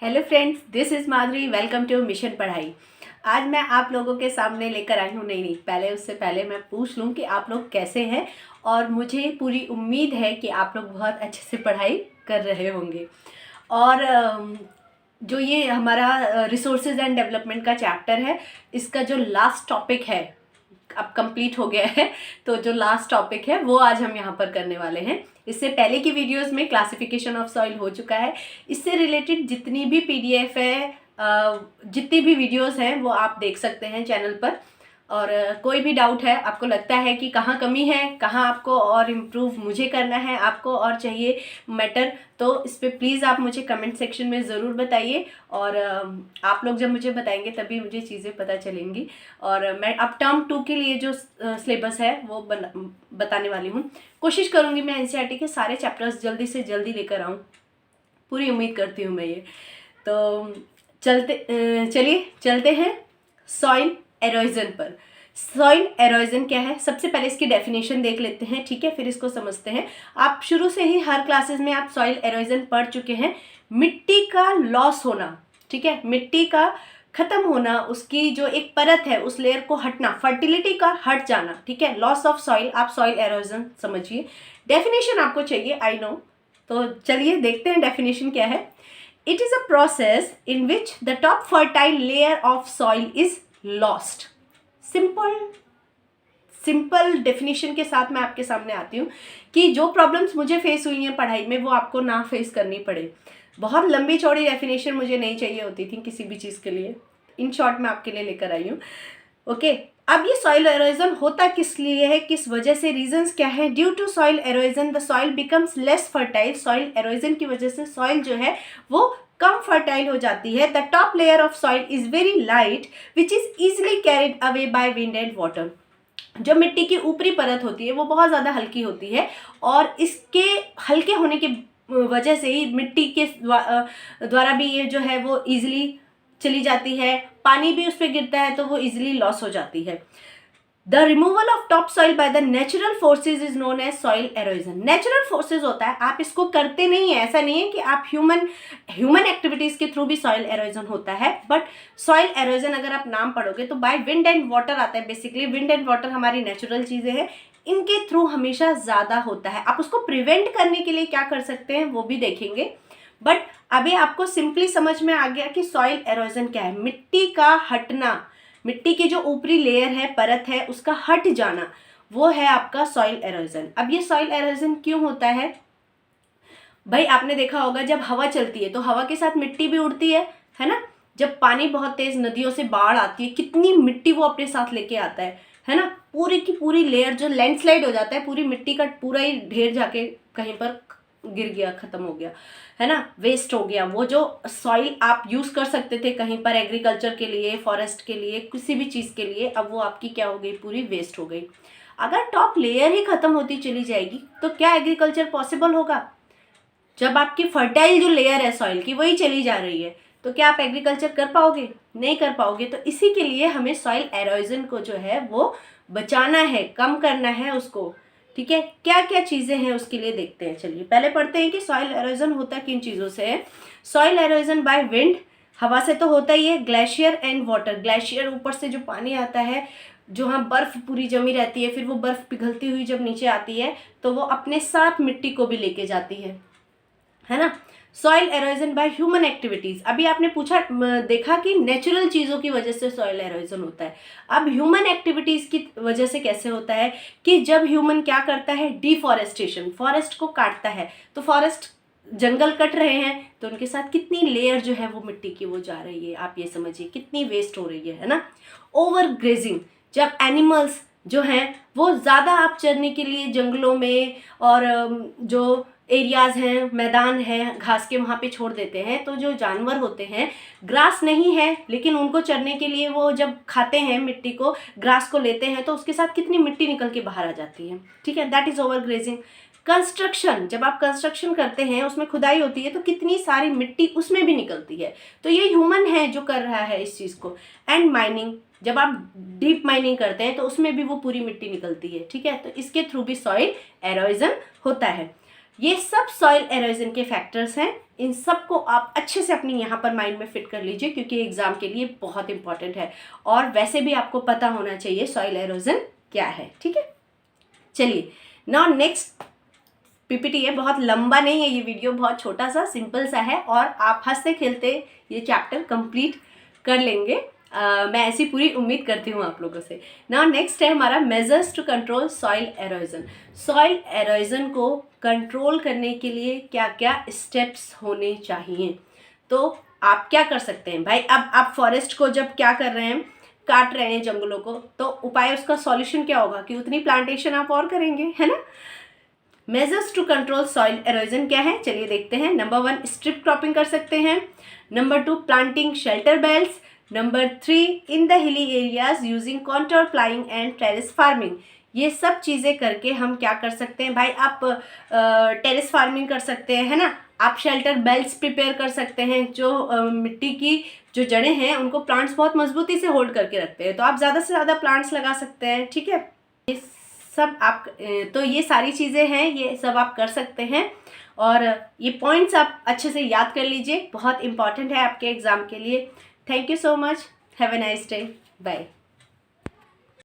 Hello friends, this is Madhuri. Welcome to mission Padhai. आज मैं आप लोगों के सामने लेकर आई हूँ नहीं, पहले उससे पहले मैं पूछ लूँ कि आप लोग कैसे हैं। और मुझे पूरी उम्मीद है कि आप लोग बहुत अच्छे से पढ़ाई कर रहे होंगे। और जो ये हमारा रिसोर्सेज एंड डेवलपमेंट का चैप्टर है, इसका जो लास्ट टॉपिक है अब कंप्लीट हो गया है। तो जो लास्ट टॉपिक है वो आज हम यहाँ पर करने वाले हैं। इससे पहले की वीडियोस में क्लासिफिकेशन ऑफ सॉइल हो चुका है। इससे रिलेटेड जितनी भी पीडीएफ है, जितनी भी वीडियोस हैं वो आप देख सकते हैं चैनल पर। और कोई भी डाउट है, आपको लगता है कि कहाँ कमी है, कहाँ आपको और इम्प्रूव मुझे करना है, आपको और चाहिए मैटर, तो इस पर प्लीज़ आप मुझे कमेंट सेक्शन में ज़रूर बताइए। और आप लोग जब मुझे बताएंगे तभी मुझे चीज़ें पता चलेंगी। और मैं अब टर्म 2 के लिए जो सिलेबस है वो बताने वाली हूँ। कोशिश करूँगी मैं एनसीईआरटी के सारे चैप्टर्स जल्दी से जल्दी लेकर आऊँ, पूरी उम्मीद करती हूँ मैं ये। तो चलिए चलते हैं सॉइल एरोजन पर। सॉइल एरोजन क्या है, सबसे पहले इसकी डेफिनेशन देख लेते हैं, ठीक है, फिर इसको समझते हैं। आप शुरू से ही हर क्लासेस में आप सॉइल एरोजन पढ़ चुके हैं। मिट्टी का लॉस होना, ठीक है, मिट्टी का खत्म होना, उसकी जो एक परत है उस लेयर को हटना, फर्टिलिटी का हट जाना, ठीक है, लॉस ऑफ सॉइल। आप सॉइल एरोजन समझिए। डेफिनेशन आपको चाहिए, आई नो। तो चलिए देखते हैं डेफिनेशन क्या है। It is a process in which the top fertile layer of soil is lost. Simple definition के साथ मैं आपके सामने आती हूँ कि जो प्रॉब्लम्स मुझे फेस हुई हैं पढ़ाई में वो आपको ना फेस करनी पड़े। बहुत लंबी चौड़ी डेफिनेशन मुझे नहीं चाहिए होती थी किसी भी चीज़ के लिए। इन शॉर्ट मैं आपके लिए लेकर आई हूँ। ओके, अब ये सॉइल एरोजन होता किस लिए है, किस वजह से, रीजंस क्या है। Due to soil erosion the soil becomes less fertile. Soil erosion की वजह से सॉइल जो है वो कम फर्टाइल हो जाती है। The top layer of soil is very light which is easily carried away by wind and water. जो मिट्टी की ऊपरी परत होती है वो बहुत ज़्यादा हल्की होती है, और इसके हल्के होने की वजह से ही मिट्टी के द्वारा भी ये जो है वो इजिली चली जाती है। पानी भी उस पर गिरता है तो वो इजिली लॉस हो जाती है। The removal of top soil by the natural forces is known as soil erosion. Natural forces होता है, आप इसको करते नहीं है, ऐसा नहीं है कि आप ह्यूमन एक्टिविटीज के थ्रू भी सॉइल एरोजन होता है। बट सॉइल एरोजन अगर आप नाम पढ़ोगे तो बाय विंड एंड वाटर आता है। बेसिकली विंड एंड वाटर हमारी नेचुरल चीजें हैं, इनके थ्रू हमेशा ज्यादा होता है। आप उसको प्रिवेंट करने के लिए क्या कर सकते हैं वो भी देखेंगे। बट अभी आपको सिंपली समझ में आ गया कि सॉइल एरोजन क्या है। मिट्टी का हटना, मिट्टी की जो ऊपरी लेयर है, परत है, उसका हट जाना, वो है आपका सॉइल एरोजन। अब ये सॉइल एरोजन क्यों होता है भाई, आपने देखा होगा जब हवा चलती है तो हवा के साथ मिट्टी भी उड़ती है ना। जब पानी बहुत तेज नदियों से बाढ़ आती है, कितनी मिट्टी वो अपने साथ लेके आता है ना। पूरी की पूरी लेयर जो लैंडस्लाइड हो जाता है, पूरी मिट्टी का पूरा ही ढेर जाके कहीं पर गिर गया, खत्म हो गया, है ना, वेस्ट हो गया। वो जो सॉइल आप यूज कर सकते थे कहीं पर एग्रीकल्चर के लिए, फॉरेस्ट के लिए, किसी भी चीज के लिए, अब वो आपकी क्या हो गई, पूरी वेस्ट हो गई। अगर टॉप लेयर ही खत्म होती चली जाएगी तो क्या एग्रीकल्चर पॉसिबल होगा। जब आपकी फर्टाइल जो लेयर है सॉइल की वही चली जा रही है तो क्या आप एग्रीकल्चर कर पाओगे, नहीं कर पाओगे। तो इसी के लिए हमें सॉइल एरोजन को जो है वो बचाना है, कम करना है उसको, ठीक है। क्या क्या चीजें हैं उसके लिए देखते हैं। चलिए पहले पढ़ते हैं कि सॉइल एरोजन होता किन चीजों से है। सॉइल एरोजन बाय विंड, हवा से तो होता ही है। ग्लेशियर एंड वाटर, ग्लेशियर ऊपर से जो पानी आता है, जो हाँ बर्फ पूरी जमी रहती है, फिर वो बर्फ पिघलती हुई जब नीचे आती है तो वो अपने साथ मिट्टी को भी लेके जाती है ना। Soil halogen by human activities, अभी आपने पूछा देखा कि नेचुरल चीजों की वजह से सॉइल एरोजन होता है। अब ह्यूमन एक्टिविटीज की वजह से कैसे होता है कि जब ह्यूमन क्या करता है, डिफॉरेस्टेशन, फॉरेस्ट को काटता है। तो फॉरेस्ट, जंगल कट रहे हैं तो उनके साथ कितनी लेयर जो है वो मिट्टी की वो जा रही है, आप ये समझिए कितनी वेस्ट हो रही है ना। ओवर ग्रेजिंग, जब एनिमल्स जो हैं वो ज़्यादा आप चरने के लिए जंगलों में और जो एरियाज हैं, मैदान हैं घास के, वहाँ पे छोड़ देते हैं, तो जो जानवर होते हैं, ग्रास नहीं है लेकिन उनको चरने के लिए वो जब खाते हैं मिट्टी को, ग्रास को लेते हैं तो उसके साथ कितनी मिट्टी निकल के बाहर आ जाती है, ठीक है। That is over grazing. Construction, जब आप कंस्ट्रक्शन करते हैं, उसमें खुदाई होती है तो कितनी सारी मिट्टी उसमें भी निकलती है, तो ये ह्यूमन है जो कर रहा है इस चीज़ को। एंड माइनिंग, जब आप डीप माइनिंग करते हैं तो उसमें भी वो पूरी मिट्टी निकलती है, ठीक है। तो इसके थ्रू भी सॉइल एरोजन होता है। ये सब सॉइल एरोजन के फैक्टर्स हैं। इन सब को आप अच्छे से अपनी यहाँ पर माइंड में फिट कर लीजिए, क्योंकि एग्जाम के लिए बहुत इंपॉर्टेंट है। और वैसे भी आपको पता होना चाहिए सॉइल एरोजन क्या है, ठीक है। चलिए नाउ नेक्स्ट पीपीटी है, बहुत लंबा नहीं है ये वीडियो, बहुत छोटा सा सिंपल सा है, और आप हंसते खेलते ये चैप्टर कंप्लीट कर लेंगे। मैं ऐसी पूरी उम्मीद करती हूँ आप लोगों से। नाउ नेक्स्ट है हमारा measures to control soil erosion. Soil erosion को कंट्रोल करने के लिए क्या क्या स्टेप्स होने चाहिए। तो आप क्या कर सकते हैं भाई, अब आप फॉरेस्ट को जब क्या कर रहे हैं, काट रहे हैं जंगलों को, तो उपाय उसका सॉल्यूशन क्या होगा कि उतनी प्लांटेशन आप और करेंगे, है ना। Measures to control soil erosion क्या है, चलिए देखते हैं। नंबर 1 स्ट्रिप क्रॉपिंग कर सकते हैं। Number 2 planting shelter belts. Number 3 in the hilly areas using contour प्लाइंग and terrace farming. ये सब चीज़ें करके हम क्या कर सकते हैं भाई, आप टेरेस फार्मिंग कर सकते हैं, है ना। आप शेल्टर बेल्ट्स प्रिपेयर कर सकते हैं, जो मिट्टी की जो जड़ें हैं उनको प्लांट्स बहुत मजबूती से होल्ड करके रखते हैं, तो आप ज़्यादा से ज़्यादा प्लांट्स लगा सकते हैं, ठीक है। ये सब आप तो ये सारी चीज़ें हैं, ये सब आप कर सकते हैं, और ये पॉइंट्स आप अच्छे से याद कर लीजिए, बहुत इंपॉर्टेंट है आपके एग्ज़ाम के लिए। Thank you so much, have a nice day, bye.